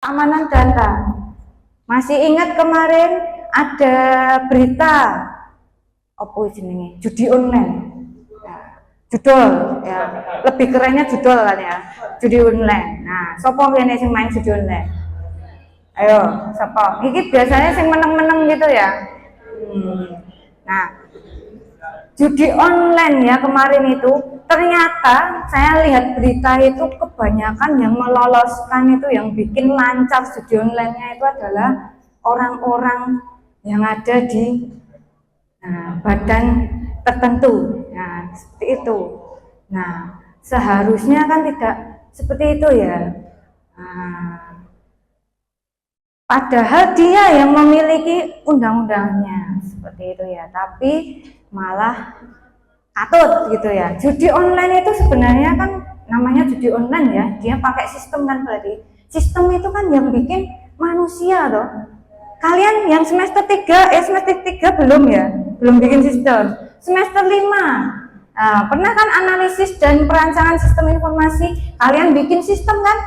Keamanan data. Masih ingat kemarin ada berita apa jenenge? Judi online. Ya, judul ya. Lebih kerennya judul kan ya. Judi online. Nah, sapa kene sing main judi online? Ayo, sapa? Iki biasanya sing meneng-meneng gitu ya. Nah, judi online ya kemarin itu ternyata saya lihat berita itu kebanyakan yang meloloskan itu, yang bikin lancar judi online-nya itu adalah orang-orang yang ada di badan tertentu. Nah, seperti itu. Nah, seharusnya kan tidak seperti itu ya. Padahal dia yang memiliki undang-undangnya seperti itu ya, tapi malah katut gitu ya. Judi online itu sebenarnya kan namanya judi online ya, dia pakai sistem kan, berarti sistem itu kan yang bikin manusia toh. Kalian yang semester 3 belum ya, belum bikin sistem. Semester 5 pernah kan analisis dan perancangan sistem informasi, kalian bikin sistem kan?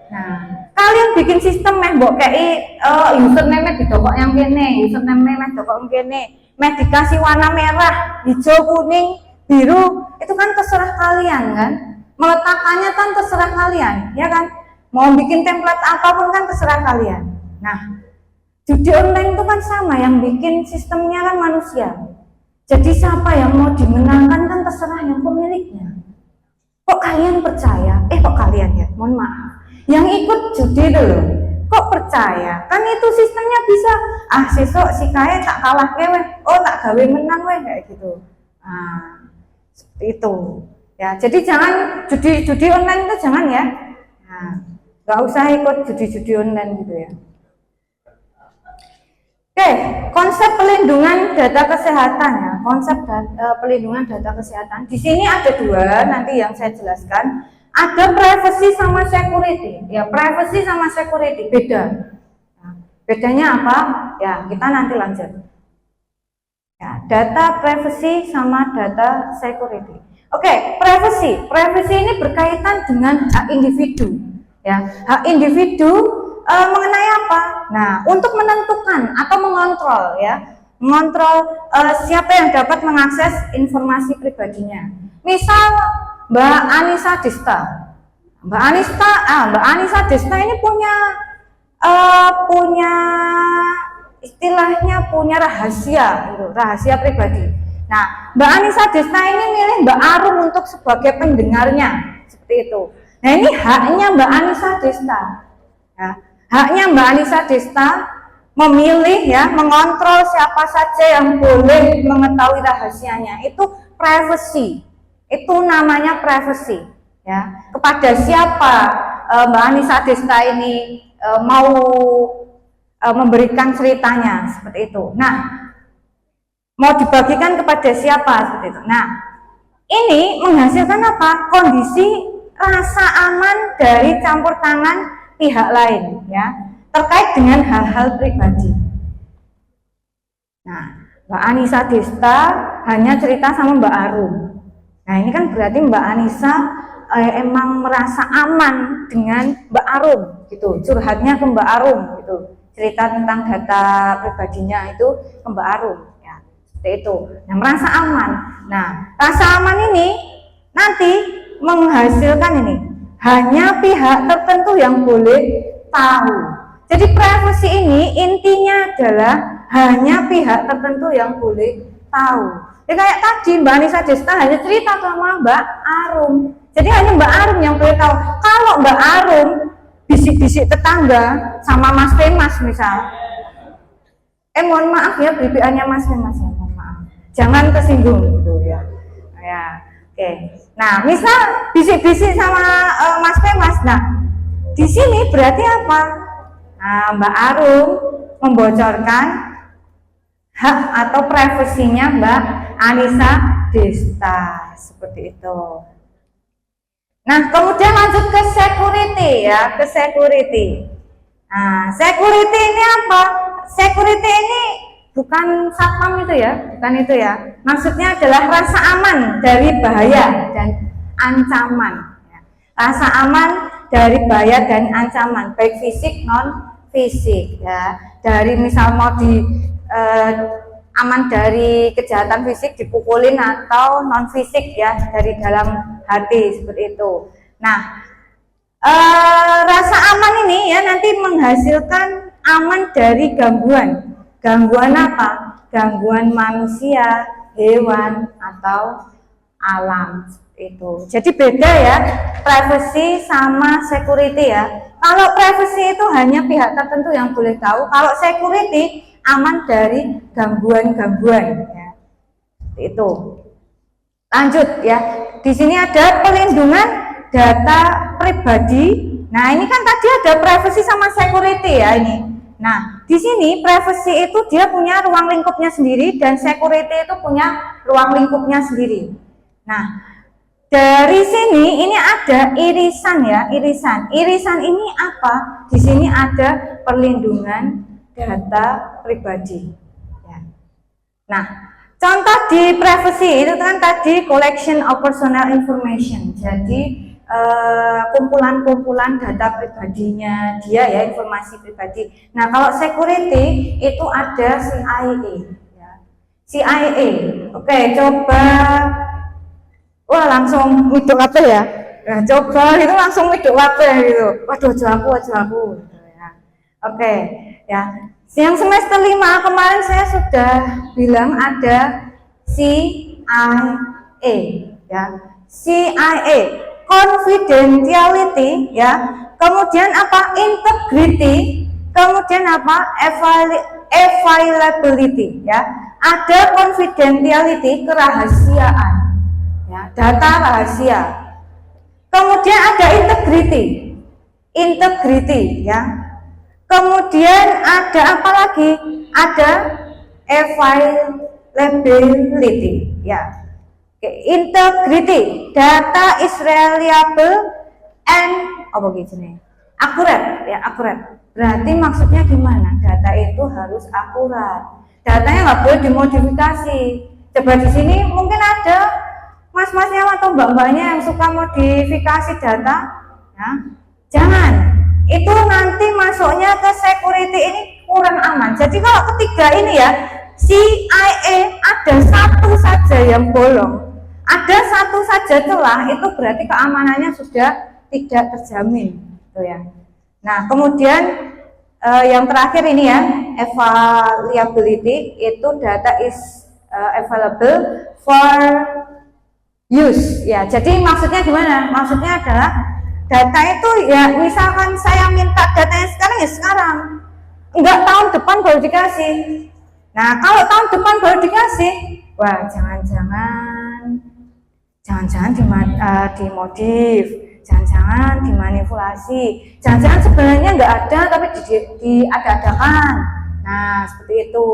Nah, kalian bikin sistem mbok kei username didokok yang kene, username didokok yang kene, dikasih warna merah, hijau, kuning, biru, itu kan terserah kalian kan? Meletakkannya kan terserah kalian, ya kan? Mau bikin template apapun kan terserah kalian. Nah, judi online itu kan sama, yang bikin sistemnya kan manusia. Jadi siapa yang mau dimenangkan kan terserah yang pemiliknya. Kok kalian percaya? Kok kalian ya? Mohon maaf. Yang ikut judi dulu, kok percaya? Kan itu sistemnya bisa, sesok si kaya tak kalah kewe, tak gawe menang weh, kayak gitu. Seperti itu. Ya, jadi jangan judi online itu jangan ya. Nggak usah ikut judi online gitu ya. Oke, konsep pelindungan data kesehatan ya, konsep pelindungan data kesehatan. Di sini ada dua, nanti yang saya jelaskan. Ada privacy sama security. Ya, privacy sama security beda. Nah, bedanya apa? Ya, kita nanti lanjut. Ya, data privacy sama data security. Oke, privacy. Privacy ini berkaitan dengan hak individu. Ya, hak individu mengenai apa? Nah, untuk menentukan atau mengontrol ya, mengontrol siapa yang dapat mengakses informasi pribadinya. Misal Mbak Anissa Desta. Mbak Anissa Desta ini punya istilahnya punya rahasia, gitu, rahasia pribadi. Nah, Mbak Anissa Desta ini milih Mbak Arum untuk sebagai pendengarnya, seperti itu. Nah, ini haknya Mbak Anissa Desta. Ya, haknya Mbak Anissa Desta memilih ya, mengontrol siapa saja yang boleh mengetahui rahasianya. Itu privacy. Itu namanya privacy ya. Kepada siapa Mbak Anissa Desta ini mau memberikan ceritanya seperti itu. Nah, mau dibagikan kepada siapa seperti itu. Nah, ini menghasilkan apa? Kondisi rasa aman dari campur tangan pihak lain ya, terkait dengan hal-hal pribadi. Nah, Mbak Anissa Desta hanya cerita sama Mbak Arum. Nah, ini kan berarti Mbak Anissa emang merasa aman dengan Mbak Arum gitu, curhatnya ke Mbak Arum gitu, cerita tentang data pribadinya itu ke Mbak Arum ya, seperti itu. Nah, merasa aman. Nah, rasa aman ini nanti menghasilkan ini hanya pihak tertentu yang boleh tahu. Jadi privacy ini intinya adalah hanya pihak tertentu yang boleh tahu. Ya kayak tadi Mbak Anissa Desta hanya cerita sama Mbak Arum. Jadi hanya Mbak Arum yang boleh tahu. Kalau Mbak Arum bisik-bisik tetangga sama Mas Femas misal. Mohon maaf ya, BBA-nya Mas Femas ya, mohon maaf. Jangan tersinggung gitu ya. Ya, oke. Nah, misal bisik-bisik sama Mas Femas. Nah, di sini berarti apa? Nah, Mbak Arum membocorkan hak atau privasinya Mbak Anissa Desta seperti itu. Nah, kemudian lanjut ke security ya, ke security. Nah, security ini apa? Security ini bukan satpam itu ya, bukan itu ya. Maksudnya adalah rasa aman dari bahaya dan ancaman. Rasa aman dari bahaya dan ancaman baik fisik non fisik ya. Dari misal mau aman dari kejahatan fisik dipukulin atau non fisik ya, dari dalam hati seperti itu. Nah, rasa aman ini ya nanti menghasilkan aman dari gangguan. Gangguan apa? Gangguan manusia, hewan, atau alam itu. Jadi beda ya, privacy sama security ya. Kalau privacy itu hanya pihak tertentu yang boleh tahu. Kalau security aman dari gangguan-gangguan ya. Itu. Lanjut ya. Di sini ada pelindungan data pribadi. Nah, ini kan tadi ada privacy sama security ya ini. Nah, di sini privacy itu dia punya ruang lingkupnya sendiri dan security itu punya ruang lingkupnya sendiri. Nah, dari sini ini ada irisan ya, irisan. Irisan ini apa? Di sini ada perlindungan data pribadi. Ya. Nah, contoh di privacy itu kan tadi collection of personal information. Jadi kumpulan-kumpulan data pribadinya dia ya, informasi pribadi. Nah, kalau security itu ada CIA ya. CIA. Oke, coba wah langsung midok apa ya? Nah, coba itu langsung midok apa gitu. Waduh, aku gitu ya. Oke, ya. Yang semester 5 kemarin saya sudah bilang ada CIA ya. CIA confidentiality ya, kemudian apa, integrity, kemudian apa, availability ya. Ada confidentiality, kerahasiaan ya, data rahasia. Kemudian ada integrity ya. Kemudian ada apa lagi, ada availability ya. Integrity, data is reliable and apa gitu nih, akurat ya, akurat. Berarti maksudnya gimana? Data itu harus akurat. Datanya nggak boleh dimodifikasi. Coba di sini mungkin ada mas-masnya atau mbak-mbaknya yang suka modifikasi data, ya. Jangan. Itu nanti masuknya ke security ini kurang aman. Jadi kalau ketiga ini ya, CIA ada satu saja yang bolong, ada satu saja celah, itu berarti keamanannya sudah tidak terjamin, gitu ya. Nah, kemudian yang terakhir ini ya, availability, itu data is available for use ya. Jadi maksudnya gimana? Maksudnya adalah data itu ya, misalkan saya minta datanya sekarang ya sekarang, enggak tahun depan baru dikasih. Nah, kalau tahun depan baru dikasih, wah jangan-jangan dimodif, jangan-jangan dimanipulasi, jangan-jangan sebenarnya nggak ada tapi diada-adakan. Nah, seperti itu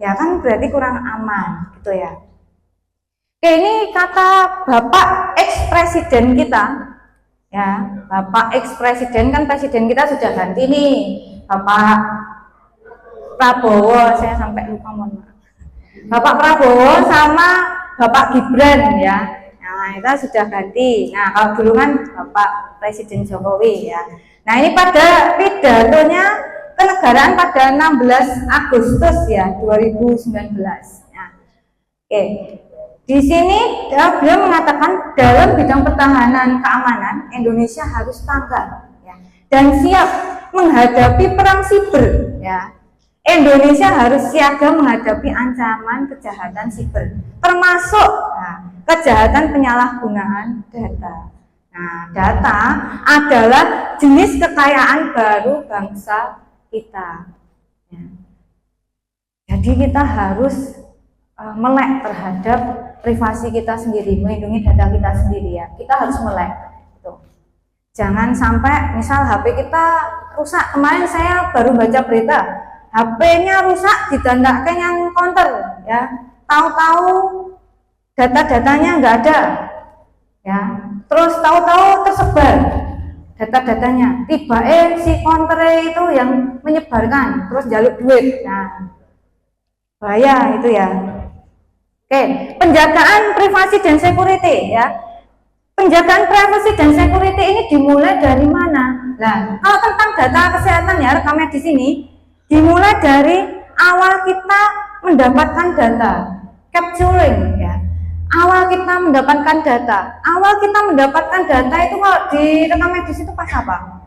ya kan, berarti kurang aman gitu ya. Oke, ini kata Bapak ex-presiden kita ya, Bapak ex-presiden, kan presiden kita sudah ganti nih, Bapak Prabowo, saya sampai lupa, mohon maaf. Bapak Prabowo sama Bapak Gibran ya. Nah, kita sudah ganti. Nah, kalau dulu kan Bapak Presiden Jokowi ya. Nah, ini pada pidatonya kenegaraan pada 16 Agustus ya 2019. Nah, oke. Di sini beliau mengatakan dalam bidang pertahanan keamanan Indonesia harus tanggap ya, dan siap menghadapi perang siber ya. Indonesia harus siaga menghadapi ancaman kejahatan siber, termasuk kejahatan penyalahgunaan data. Nah, data adalah jenis kekayaan baru bangsa kita. Ya. Jadi kita harus melek terhadap privasi kita sendiri, melindungi data kita sendiri ya. Kita harus melek. Gitu. Jangan sampai misal HP kita rusak. Kemarin saya baru baca berita, HP-nya rusak didandakan yang counter ya. Tahu-tahu data-datanya nggak ada ya, terus tahu-tahu tersebar data-datanya, tiba si counter itu yang menyebarkan, terus jaluk duit. Nah, bahaya itu ya. Oke, penjagaan privasi dan security ya. Penjagaan privacy dan security ini dimulai dari mana? Nah, kalau tentang data kesehatan ya, rekamnya di sini dimulai dari awal kita mendapatkan data, capturing ya. Awal kita mendapatkan data, itu kalau di rekam medis itu pas apa?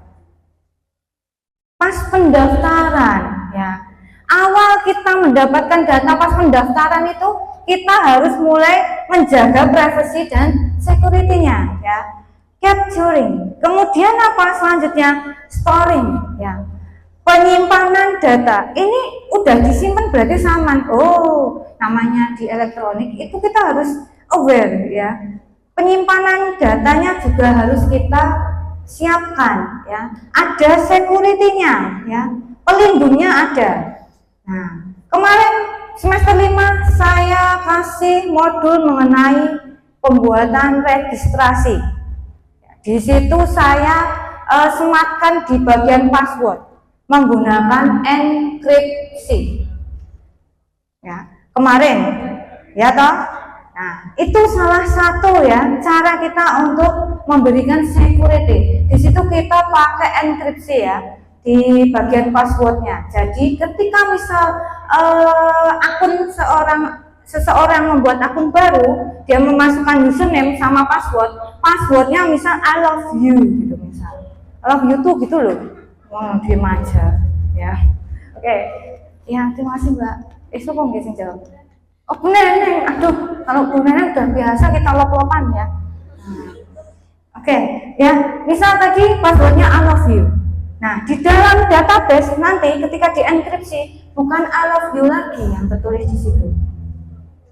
Pas pendaftaran ya. Awal kita mendapatkan data pas pendaftaran itu kita harus mulai menjaga privasi dan security-nya ya. Capturing. Kemudian apa selanjutnya? Storing ya. Penyimpanan data. Ini udah disimpan berarti aman. Oh, namanya di elektronik itu kita harus aware ya. Penyimpanan datanya juga harus kita siapkan ya. Ada security-nya ya. Pelindungnya ada. Nah, kemarin semester 5 saya kasih modul mengenai pembuatan registrasi. Di situ saya sematkan di bagian password menggunakan enkripsi. Ya, kemarin ya toh. Nah, itu salah satu ya cara kita untuk memberikan security. Di situ kita pakai enkripsi ya di bagian passwordnya. Jadi ketika misal akun seseorang membuat akun baru, dia memasukkan username sama passwordnya misal I love you gitu, misal I love you tuh gitu loh. Diem aja ya. Oke. Ya, terima kasih Mbak. Kok nggak sih jawab? Oh Bu Neneng, aduh kalau Bu Neneng udah biasa kita lop-lopan ya. Oke, ya misal tadi passwordnya I love you. Nah, di dalam database nanti ketika dienkripsi bukan I love you lagi yang tertulis di situ.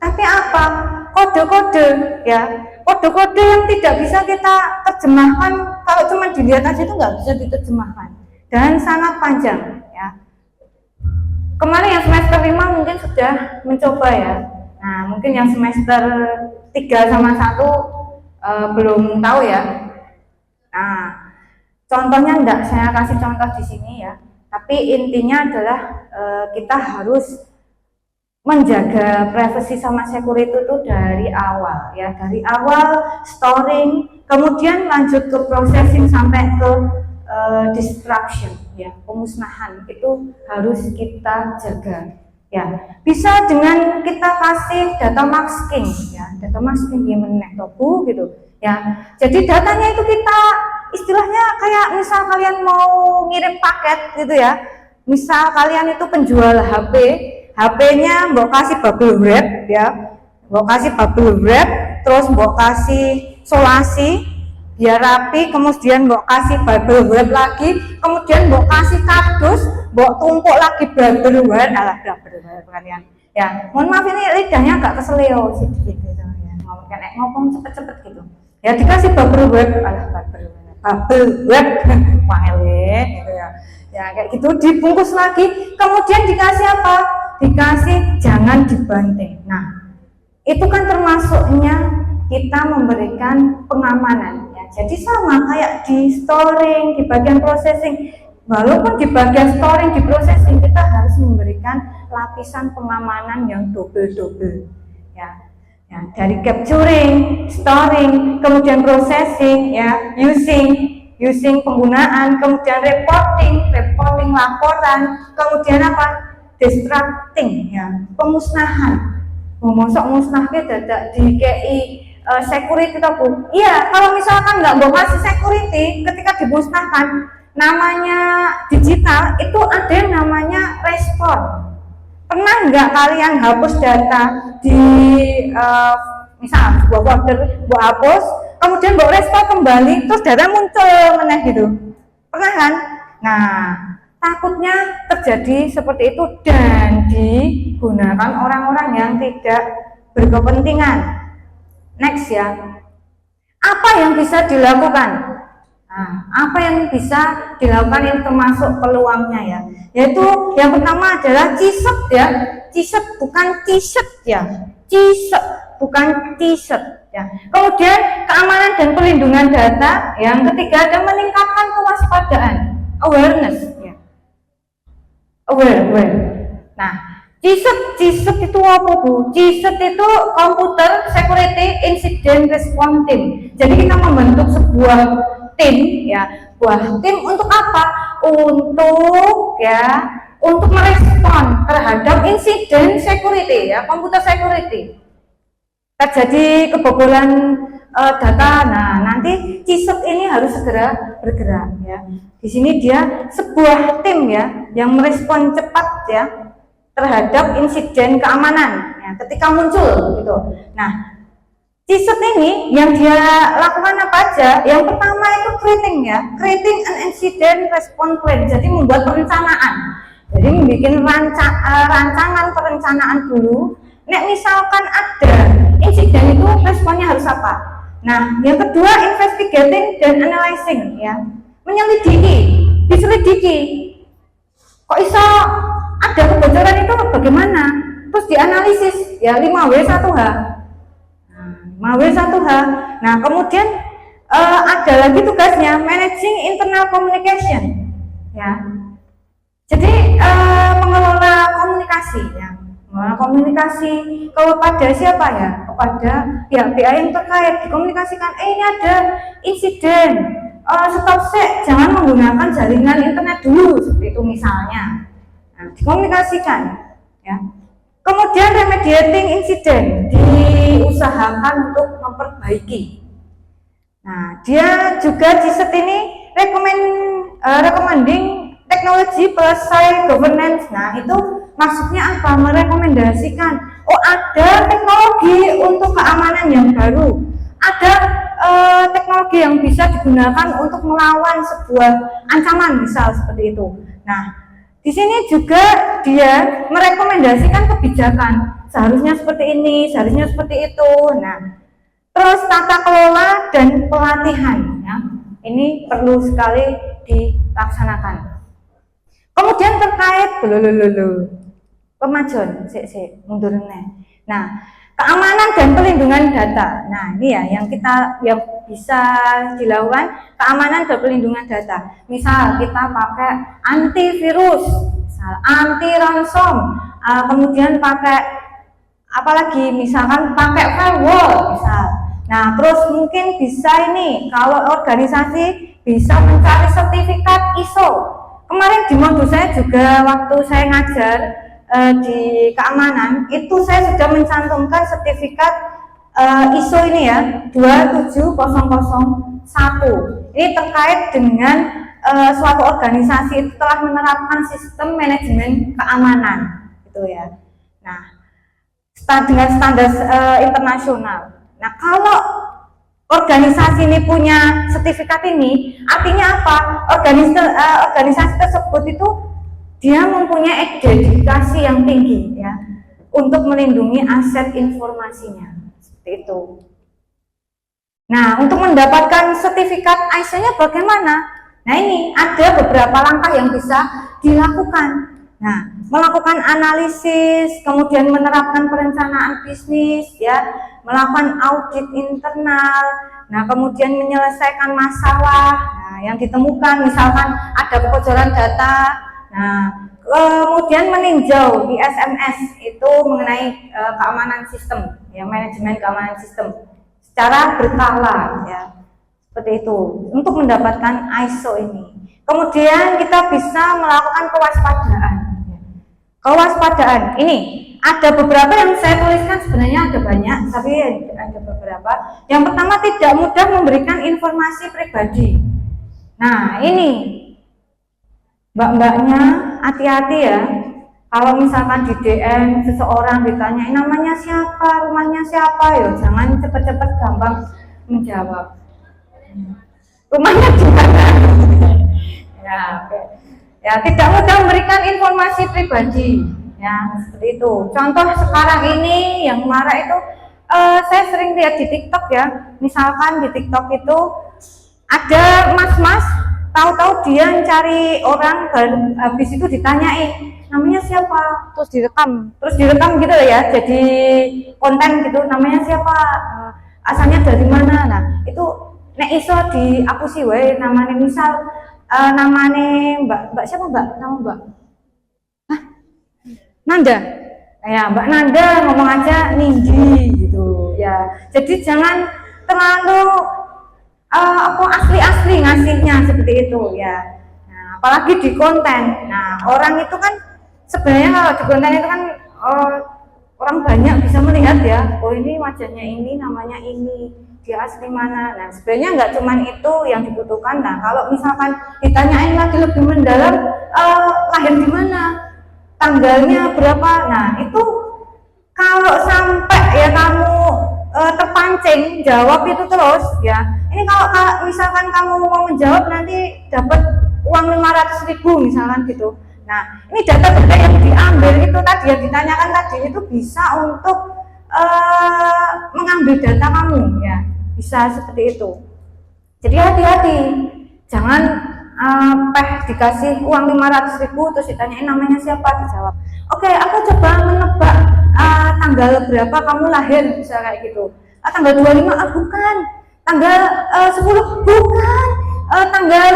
Tapi apa? Kode-kode ya. Kode-kode yang tidak bisa kita terjemahkan, kalau cuma dilihat aja itu nggak bisa diterjemahkan. Dan sangat panjang ya. Kemarin yang semester 5 mungkin sudah mencoba ya. Nah, mungkin yang semester 3 sama 1 belum tahu ya. Nah, contohnya enggak saya kasih contoh di sini ya, tapi intinya adalah kita harus menjaga privasi sama security itu dari awal ya, dari awal storing, kemudian lanjut ke processing sampai ke destruction ya, pemusnahan itu harus kita jaga ya. Bisa dengan kita kasih data masking ya, data masking gimana topu gitu ya. Jadi datanya itu kita istilahnya kayak misal kalian mau ngirim paket gitu ya, misal kalian itu penjual HP-nya mbok kasih bubble wrap ya, mbok kasih bubble wrap, terus mbok kasih solasi biar rapi, kemudian mbok kasih bubble wrap lagi, kemudian mbok kasih kardus, mbok tumpuk lagi bubble wrap, kalian ya. Mohon maaf ini lidahnya agak keseleo sedikit gitu ya, ngomong cepet-cepet gitu ya, dikasih bubble wrap, bubble wrap gitu ya. Ya kayak gitu dibungkus lagi, kemudian dikasih apa? Dikasih jangan dibanting. Nah, itu kan termasuknya kita memberikan pengamanan ya. Jadi sama kayak di storing, di bagian processing. Walaupun di bagian storing, di processing kita harus memberikan lapisan pengamanan yang double ya. Ya, dari capturing, storing, kemudian processing ya, using penggunaan, kemudian reporting laporan, kemudian apa? Destructing ya, pemusnahan. Mosok musnahke dadak di KI security toh. Iya, kalau misalkan nggak mau kasih security ketika dimusnahkan, namanya digital itu ada yang namanya respon. Pernah nggak kalian hapus data di misal sebuah folder, buat hapus, kemudian buat respon kembali, terus data muncul meneh gitu. Pernah kan? Nah, takutnya terjadi seperti itu dan digunakan orang-orang yang tidak berkepentingan. Next ya, apa yang bisa dilakukan? Nah, apa yang bisa dilakukan ini termasuk peluangnya ya, yaitu yang pertama adalah CISET ya, CISET bukan T-shirt ya, CISET bukan T-shirt ya. Kemudian keamanan dan perlindungan data, yang ketiga ada meningkatkan kewaspadaan, awareness ya. Aware. Nah, CISET itu apa Bu? CISET itu Computer Security Incident Response Team. Jadi kita membentuk sebuah tim ya, sebuah tim untuk apa? Untuk merespon terhadap insiden security ya, computer security. Terjadi kebobolan data, nah nanti CISET ini harus segera bergerak ya. Di sini dia sebuah tim ya yang merespon cepat ya terhadap insiden keamanan ya, ketika muncul gitu. Nah, CISET ini yang dia lakukan apa aja? Yang pertama itu creating an incident response plan. Jadi membuat perencanaan. Jadi membuat rancangan perencanaan dulu. Nek misalkan ada insiden itu responnya harus apa? Nah, yang kedua investigating dan analyzing ya. Diselidiki. Kok iso ada kebocoran itu bagaimana? Terus dianalisis ya 5W1H. Nah, 5W1H. Nah, kemudian ada lagi tugasnya managing internal communication. Ya. Jadi mengelola komunikasi ya. Mengelola komunikasi kepada siapa ya? Kepada pihak-pihak yang terkait, dikomunikasikan ini ada insiden. Stop sek, jangan menggunakan jaringan internet dulu seperti itu misalnya. Nah, dikomunikasikan ya. Kemudian remediating incident, diusahakan untuk memperbaiki. Nah, dia juga CISET ini recommending technology plus governance. Nah, itu maksudnya apa? Merekomendasikan ada teknologi untuk keamanan yang baru, ada teknologi yang bisa digunakan untuk melawan sebuah ancaman misal seperti itu. Nah, di sini juga dia merekomendasikan kebijakan, seharusnya seperti ini, seharusnya seperti itu. Nah, terus tata kelola dan pelatihan ya, ini perlu sekali dilaksanakan. Kemudian terkait kemajuan, mundur nih. Nah, keamanan dan pelindungan data. Nah, ini ya yang bisa dilakukan, keamanan dan pelindungan data. Misal kita pakai antivirus, misal anti ransom, kemudian pakai apalagi misalkan pakai firewall misal. Nah, terus mungkin bisa ini kalau organisasi bisa mencari sertifikat ISO. Kemarin di modul saya juga waktu saya ngajar di keamanan itu saya sudah mencantumkan sertifikat ISO ini ya 27001. Ini terkait dengan suatu organisasi itu telah menerapkan sistem manajemen keamanan gitu ya. Nah, dengan standar internasional. Nah, kalau organisasi ini punya sertifikat ini, artinya apa? Organisasi tersebut itu dia mempunyai dedikasi yang tinggi ya untuk melindungi aset informasinya seperti itu. Nah, untuk mendapatkan sertifikat ISO-nya bagaimana? Nah, ini ada beberapa langkah yang bisa dilakukan. Nah, melakukan analisis, kemudian menerapkan perencanaan bisnis, ya, melakukan audit internal, nah, kemudian menyelesaikan masalah, nah, yang ditemukan, misalkan ada kebocoran data, nah, kemudian meninjau di SMS itu mengenai keamanan sistem, ya, manajemen keamanan sistem secara berkala, ya, seperti itu, untuk mendapatkan ISO ini. Kemudian kita bisa melakukan kewaspadaan. Kewaspadaan ini ada beberapa yang saya tuliskan, sebenarnya ada banyak, tapi ada beberapa. Yang pertama, tidak mudah memberikan informasi pribadi. Nah, ini mbak-mbaknya hati-hati ya. Kalau misalkan di DM seseorang ditanya namanya siapa, rumahnya siapa, ya jangan cepet-cepet gampang menjawab. Rumahnya di mana? Ya, ya, tidak mudah memberikan informasi pribadi, ya, seperti itu. Contoh sekarang ini yang marah itu, saya sering lihat di TikTok ya. Misalkan di TikTok itu ada mas-mas, tahu-tahu dia mencari orang, habis itu ditanyain namanya siapa, terus direkam gitu ya, jadi konten gitu, namanya siapa, asalnya dari mana. Nah, itu nek iso diapusi wae namanya, misal namanya mbak siapa, mbak, nama mbak Hah? Nanda, Ya, Mbak Nanda ngomong aja Nindi gitu ya. Jadi jangan terlalu asli-asli ngasihnya seperti itu ya. Nah, apalagi di konten. Nah, orang itu kan sebenarnya kalau di konten itu kan orang banyak bisa melihat ya. Oh, ini wajahnya ini, namanya ini, dia asli mana. Nah, sebenarnya nggak cuman itu yang dibutuhkan. Nah, kalau misalkan ditanyain lagi lebih mendalam, lahir di mana, tanggalnya berapa. Nah, itu kalau sampai ya kamu terpancing jawab itu terus ya. Ini kalau misalkan kamu mau menjawab nanti dapat uang 500.000 misalkan gitu. Nah, ini data-data yang diambil itu tadi yang ditanyakan tadi itu bisa untuk mengambil data kamu ya. Bisa seperti itu. Jadi hati-hati. Jangan dikasih uang 500.000 terus ditanyain namanya siapa, dijawab oke, aku coba menebak tanggal berapa kamu lahir, bisa kayak gitu. Tanggal 25, bukan. Tanggal 10, bukan. Tanggal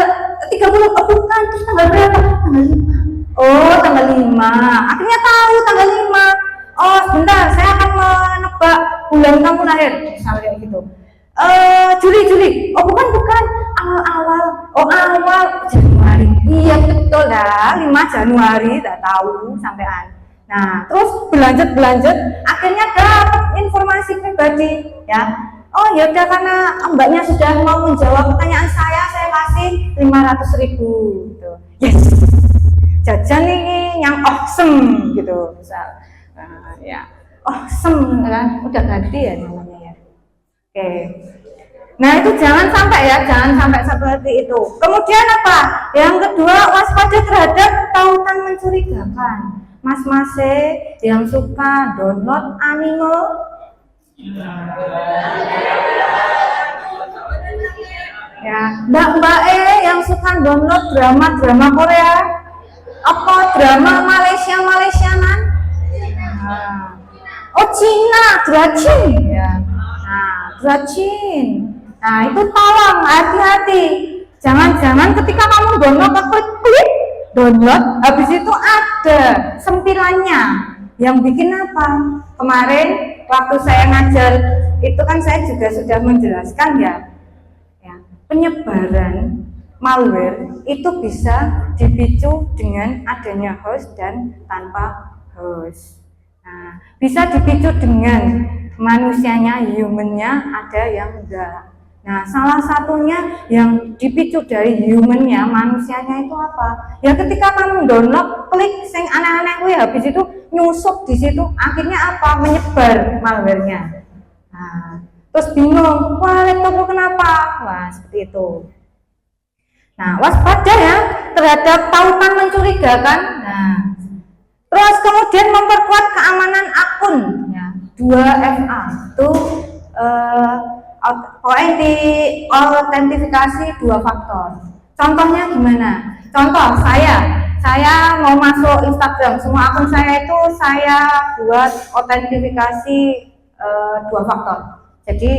30, bukan. Terus tanggal berapa? Tanggal 5. Oh, tanggal 5. Akhirnya tahu tanggal 5. Oh, sebentar, saya akan menebak bulan kamu lahir, misalnya kayak gitu. Juli. Oh, bukan. Awal. Oh, awal Januari. Iya, betul lah. 5 Januari, tak tahu sampean. Nah, terus berlanjut, akhirnya dapat informasi pribadi, ya. Oh, ya udah, karena mbaknya sudah mau menjawab pertanyaan saya kasih 500.000 gitu. Yes. Jajan ini yang awesome gitu, misal. Nah, ya. Awesome kan, udah ganti ya namanya ya. Oke. Nah, itu jangan sampai seperti itu. Kemudian apa? Yang kedua, waspada terhadap tautan mencurigakan. Mas yang suka download anime, ya, mbak yang suka download drama Korea, apa drama Malaysianan, oh Cina, Dracin, ya, nah Dracin, nah itu tolong hati-hati, jangan ketika kamu download klik download, habis itu ada sentilannya yang bikin apa? Kemarin waktu saya ngajar itu kan saya juga sudah menjelaskan ya, penyebaran malware itu bisa dipicu dengan adanya host dan tanpa host. Nah, bisa dipicu dengan manusianya, humannya, ada yang enggak. Nah, salah satunya yang dipicu dari humannya, manusianya itu apa? Ya ketika kamu download, klik sing aneh-aneh habis itu nyusup di situ, akhirnya apa? Menyebar malwarenya. Nah, terus bingung, wah laptopku kenapa? Wah, seperti itu. Nah, waspada ya terhadap tautan mencurigakan. Nah, terus kemudian memperkuat keamanan akun ya, 2FA itu autentifikasi 2 faktor. Contohnya gimana? Contoh saya mau masuk Instagram, semua akun saya itu saya buat autentifikasi 2 faktor. Jadi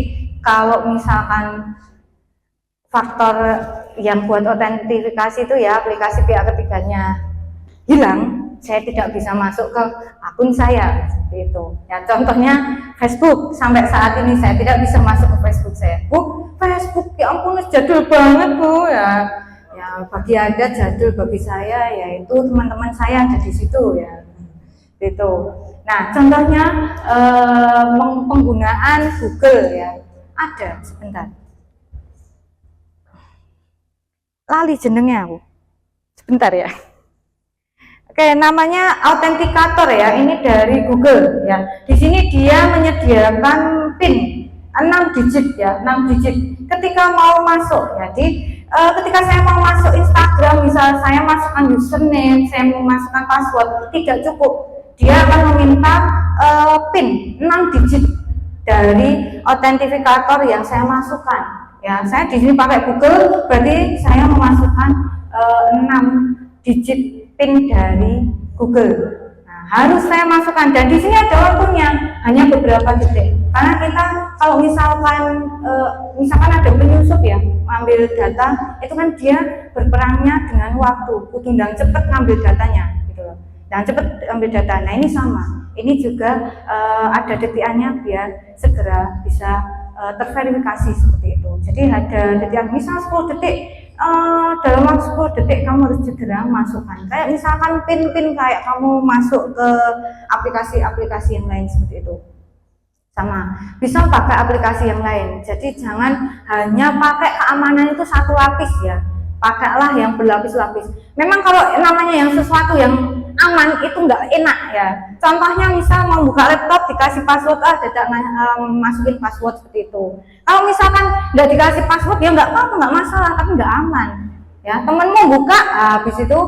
kalau misalkan faktor yang buat autentifikasi itu ya aplikasi pihak ketiganya hilang, saya tidak bisa masuk ke akun saya seperti itu. Ya contohnya Facebook, sampai saat ini saya tidak bisa masuk ke Facebook saya. Facebook ya ampun jadul banget Bu ya. Ya bagi Anda jadul, bagi saya yaitu teman-teman saya ada di situ ya. Itu. Nah, contohnya penggunaan Google ya. Ada sebentar. Lali jenengnya aku. Sebentar ya. Oke, namanya autentikator ya. Ini dari Google ya. Di sini dia menyediakan PIN 6 digit ya, 6 digit. Ketika mau masuk, jadi ketika saya mau masuk Instagram, misal saya masukkan username, saya mau masukkan password, tidak cukup. Dia akan meminta PIN 6 digit dari autentifikator yang saya masukkan. Ya, saya di sini pakai Google, berarti saya memasukkan 6 digit PIN dari Google. Nah, harus saya masukkan dan di sini ada waktunya, hanya beberapa detik. Karena kita kalau misalkan ada penyusup ya, ambil data, itu kan dia berperangnya dengan waktu. Kudundang cepet ngambil datanya, gitu loh. Dan cepet ambil data. Nah ini sama. ini juga ada detikannya biar segera bisa terverifikasi seperti itu. Jadi ada detikan, misal 10 detik, dalam waktu 10 detik kamu harus segera masukkan. Kayak misalkan pin kayak kamu masuk ke aplikasi-aplikasi yang lain seperti itu. Sama, bisa pakai aplikasi yang lain. Jadi jangan hanya pakai keamanan itu satu lapis ya. Pakailah yang berlapis-lapis. Memang kalau namanya yang sesuatu yang aman itu nggak enak ya. Contohnya misal mau buka laptop dikasih password, dadak masukin password seperti itu. Kalau misalkan nggak dikasih password ya nggak apa-apa, nggak masalah, tapi nggak aman. Ya, temenmu buka, habis itu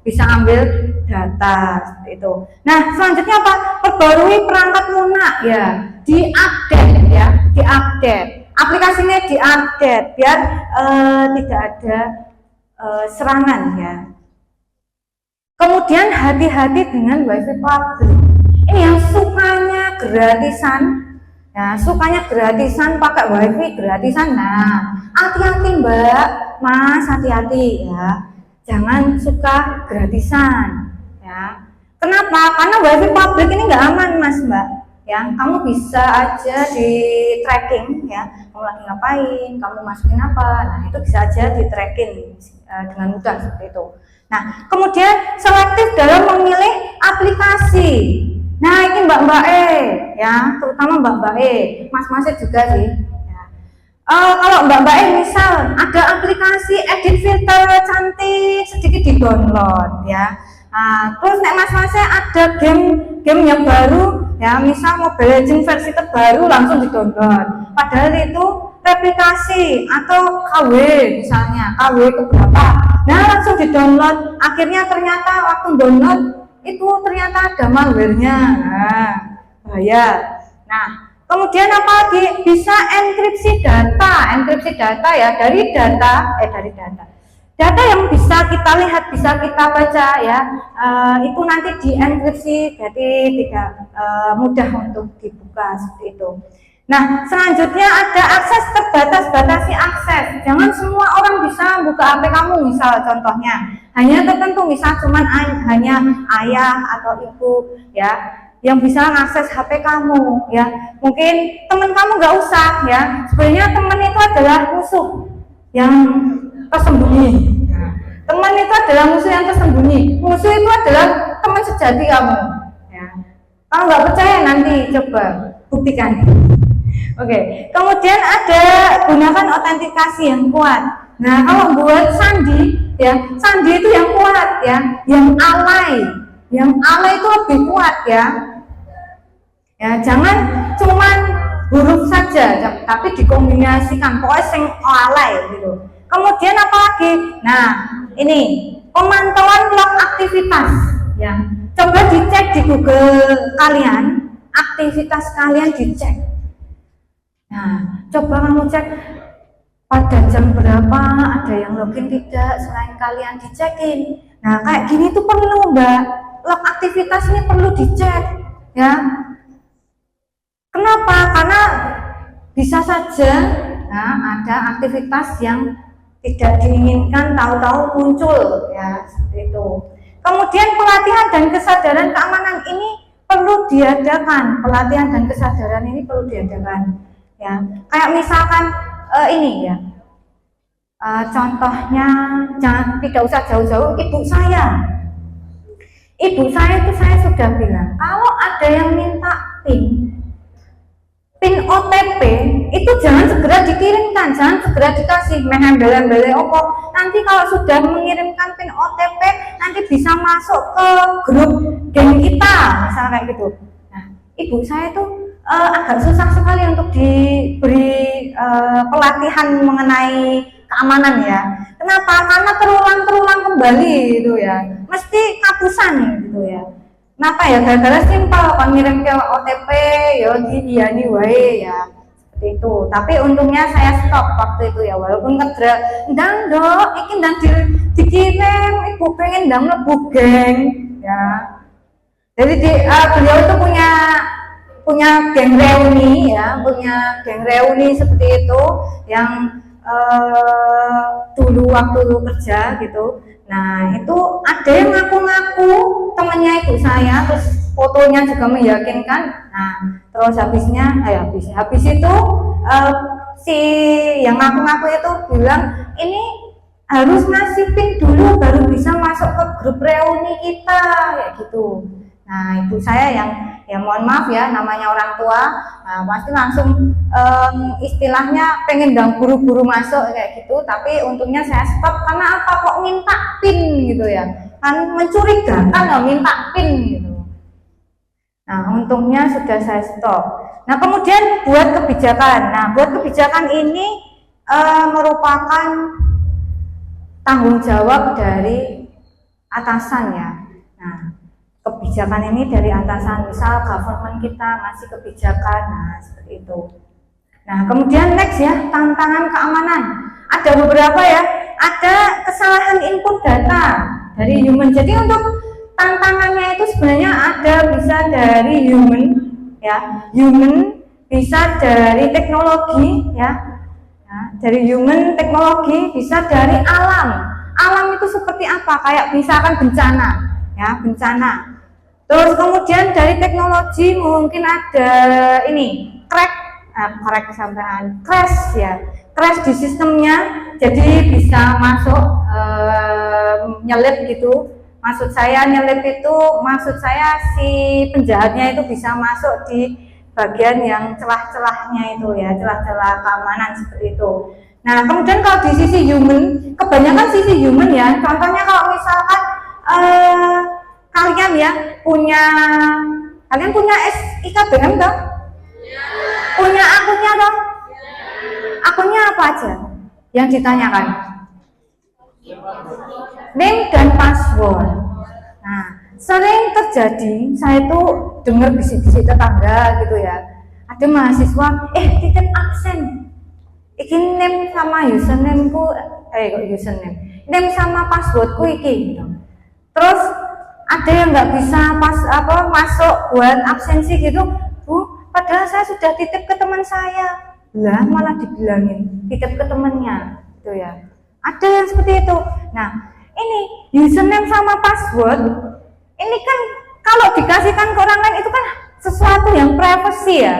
bisa ambil data seperti itu. Nah, selanjutnya apa? Perbarui perangkat lunak ya, diupdate ya, diupdate. Aplikasinya diupdate biar tidak ada serangan ya. Kemudian hati-hati dengan wifi publik. Ini yang sukanya gratisan, ya sukanya gratisan pakai wifi gratisan. Nah, hati-hati Mbak, Mas, hati-hati ya. Jangan suka gratisan, ya. Kenapa? Karena wifi publik ini nggak aman, Mas, Mbak. Ya, kamu bisa aja di tracking, ya. Kamu lagi ngapain? Kamu masukin apa? Nah, itu bisa aja di tracking dengan mudah seperti itu. Nah, kemudian selektif dalam memilih aplikasi. Nah, ini Mbak ya, terutama Mbak Mas juga sih. Ya. Kalau Mbak misal ada aplikasi edit filter cantik sedikit di download ya. Nah, terus Mas ada game yang baru ya, misal Mobile Legends versi terbaru langsung di download. Padahal itu replikasi atau KW misalnya, KW keberapa. Nah, langsung di download. Akhirnya ternyata waktu download itu ternyata ada malware-nya. Nah, bahaya. Nah, kemudian apa lagi? Bisa enkripsi data ya, dari data. Data yang bisa kita lihat, bisa kita baca ya, itu nanti dienkripsi, jadi tidak mudah untuk dibuka seperti itu. Nah, selanjutnya ada akses terbatas, batasi akses. Jangan semua orang bisa buka HP kamu, misal contohnya hanya tertentu, misal cuman hanya ayah atau ibu ya yang bisa mengakses HP kamu ya. Mungkin teman kamu nggak usah ya. Sebenarnya teman itu adalah musuh yang tersembunyi. Teman itu adalah musuh yang tersembunyi. Musuh itu adalah teman sejati kamu. Ya. Kalau nggak percaya nanti coba buktikan. Oke. Kemudian ada gunakan autentikasi yang kuat. Nah, kalau buat sandi, ya sandi itu yang kuat ya, yang alay itu lebih kuat ya. Ya, jangan cuman huruf saja, tapi dikombinasikan, pokoknya sing alay gitu. Kemudian apa lagi? Nah, ini pemantauan log aktivitas ya. Coba dicek di Google kalian, aktivitas kalian dicek. Nah, coba kamu cek pada jam berapa ada yang login tidak, selain kalian dicekin. Nah, kayak gini tuh perlu Mbak, log aktivitas ini perlu dicek ya. Kenapa? Karena bisa saja ada aktivitas yang tidak diinginkan tahu-tahu muncul ya, seperti itu. Kemudian pelatihan dan kesadaran keamanan ini perlu diadakan. Pelatihan dan kesadaran ini perlu diadakan ya. Kayak misalkan ini ya, contohnya tidak usah jauh-jauh, ibu saya itu saya sudah bilang, kalau ada yang minta PIN OTP itu jangan segera dikirimkan, jangan segera dikasih, menembel-embele opo. Nanti kalau sudah mengirimkan PIN OTP nanti bisa masuk ke grup geng kita, misalnya kayak gitu. Nah, ibu saya tuh agak susah sekali untuk diberi pelatihan mengenai keamanan ya. Kenapa? Karena terulang kembali itu ya, mesti kapusan gitu ya. Kenapa ya? Gara-gara simpel, pengirim ke OTP ya diiyani wae ya, seperti itu. Tapi untungnya saya stop waktu itu ya, walaupun kedra ndang Dok, iki ndang dikirim, ibu pengen ndang mlebu geng ya. Jadi beliau itu punya geng reuni ya, punya geng reuni seperti itu yang dulu waktu kerja gitu. Nah, itu ada yang ngaku-ngaku temannya ibu saya, terus fotonya juga meyakinkan. Nah, terus habis itu si yang ngaku-ngaku itu bilang ini harus ngasih PIN dulu baru bisa masuk ke grup reuni kita, kayak gitu. Nah, ibu saya yang mohon maaf ya, namanya orang tua, nah, pasti langsung istilahnya pengen buru-buru masuk kayak gitu. Tapi untungnya saya stop, karena apa, kok minta PIN gitu ya, kan mencurigakan ya, minta PIN gitu. Nah, untungnya sudah saya stop. Nah, kemudian buat kebijakan. Nah, buat kebijakan ini merupakan tanggung jawab dari atasan ya. Nah, kebijakan ini dari atasan, misal government kita ngasih kebijakan, nah seperti itu. Nah, kemudian next ya, tantangan keamanan. Ada beberapa ya, ada kesalahan input data dari human. Jadi untuk tantangannya itu sebenarnya ada, bisa dari human ya, human, bisa dari teknologi ya. Nah, dari human, teknologi, bisa dari alam. Alam itu seperti apa? Kayak misalkan bencana, ya, bencana. Terus kemudian dari teknologi mungkin ada ini crash ya, crash di sistemnya, jadi bisa masuk nyelip gitu. Maksud saya nyelip itu, maksud saya si penjahatnya itu bisa masuk di bagian yang celah-celahnya itu ya, celah-celah keamanan seperti itu. Nah, kemudian kalau di sisi human, kebanyakan sisi human ya, contohnya kalau misalkan kalian punya SIKBM toh? Punya akunnya toh? Akunnya apa aja yang ditanyakan? Name dan password. Nah, sering terjadi, saya tuh dengar bisik-bisik tetangga gitu ya, ada mahasiswa titip absen, iki name sama usernameku, name sama passwordku iki gitu. Terus ada yang nggak bisa masuk buat absensi gitu, padahal saya sudah titip ke teman saya, lah malah dibilangin titip ke temennya gitu ya. Ada yang seperti itu. Nah, ini username sama password ini kan kalau dikasihkan ke orang lain itu kan sesuatu yang privacy ya.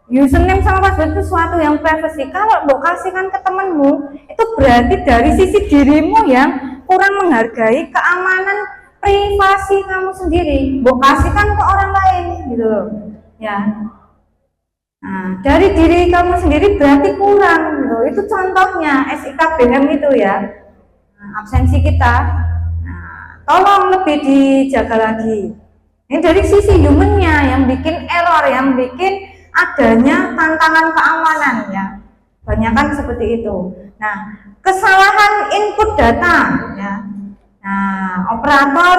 Username sama password itu sesuatu yang privacy. Kalau mau kasihkan ke temenmu, itu berarti dari sisi dirimu yang kurang menghargai keamanan privasi kamu sendiri. Mau kasihkan ke orang lain gitu loh. Ya. Nah, dari diri kamu sendiri berarti kurang gitu. Itu contohnya SIKBM itu ya. Nah, absensi kita. Tolong lebih dijaga lagi. Ini dari sisi humannya yang bikin error, yang bikin adanya tantangan keamanan ya. Banyakan seperti itu. Nah, kesalahan input data ya. Nah, operator